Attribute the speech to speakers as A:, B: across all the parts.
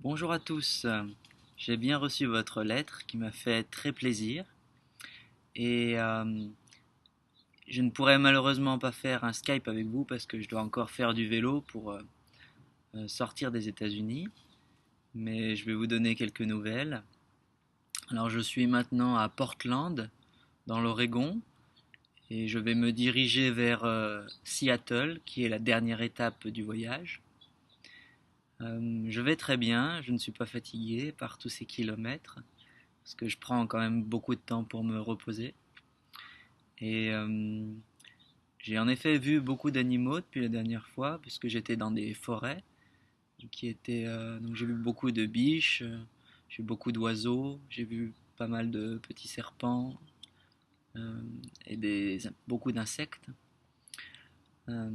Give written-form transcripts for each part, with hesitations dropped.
A: Bonjour à tous, j'ai bien reçu votre lettre qui m'a fait très plaisir et je ne pourrai malheureusement pas faire un Skype avec vous parce que je dois encore faire du vélo pour sortir des États-Unis, mais je vais vous donner quelques nouvelles. Alors je suis maintenant à Portland, dans l'Oregon, et je vais me diriger vers Seattle, qui est la dernière étape du voyage. Je vais très bien, je ne suis pas fatigué par tous ces kilomètres, parce que je prends quand même beaucoup de temps pour me reposer. Et j'ai en effet vu beaucoup d'animaux depuis la dernière fois, puisque j'étais dans des forêts donc j'ai vu beaucoup de biches, j'ai vu beaucoup d'oiseaux, j'ai vu pas mal de petits serpents euh, et beaucoup d'insectes. Euh,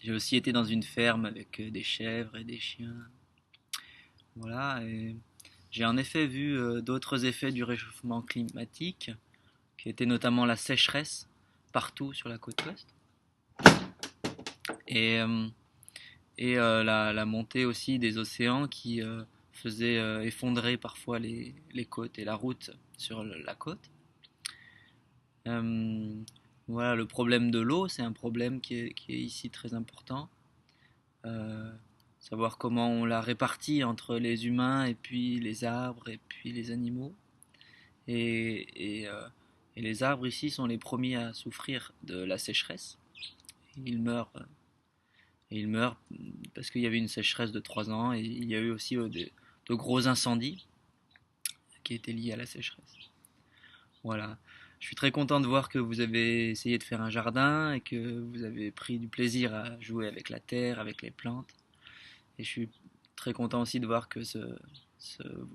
A: j'ai aussi été dans une ferme avec des chèvres et des chiens. Voilà, et j'ai en effet vu d'autres effets du réchauffement climatique, qui était notamment la sécheresse partout sur la côte ouest. Et, euh, la montée aussi des océans qui faisait effondrer parfois les côtes et la route sur la côte. Euh, voilà, le problème de l'eau, c'est un problème qui est ici très important. Euh, Savoir comment on la répartit entre les humains et puis les arbres et puis les animaux. Et, et, euh, et les arbres ici sont les premiers à souffrir de la sécheresse. Ils meurent Et il meurt parce qu'il y avait une sécheresse de 3 ans et il y a eu aussi de gros incendies qui étaient liés à la sécheresse. Voilà. Je suis très content de voir que vous avez essayé de faire un jardin et que vous avez pris du plaisir à jouer avec la terre, avec les plantes. Et je suis très content aussi de voir que ce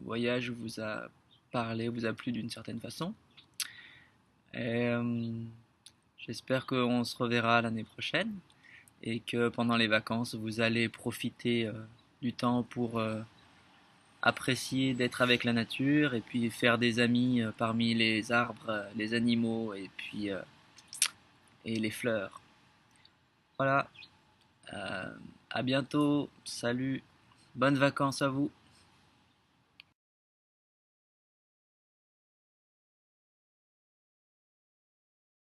A: voyage vous a parlé, vous a plu d'une certaine façon. Et j'espère qu'on se reverra l'année prochaine et que pendant les vacances, vous allez profiter du temps pour apprécier d'être avec la nature et puis faire des amis parmi les arbres, les animaux et les fleurs. Voilà, euh, à bientôt, salut, bonnes vacances à vous.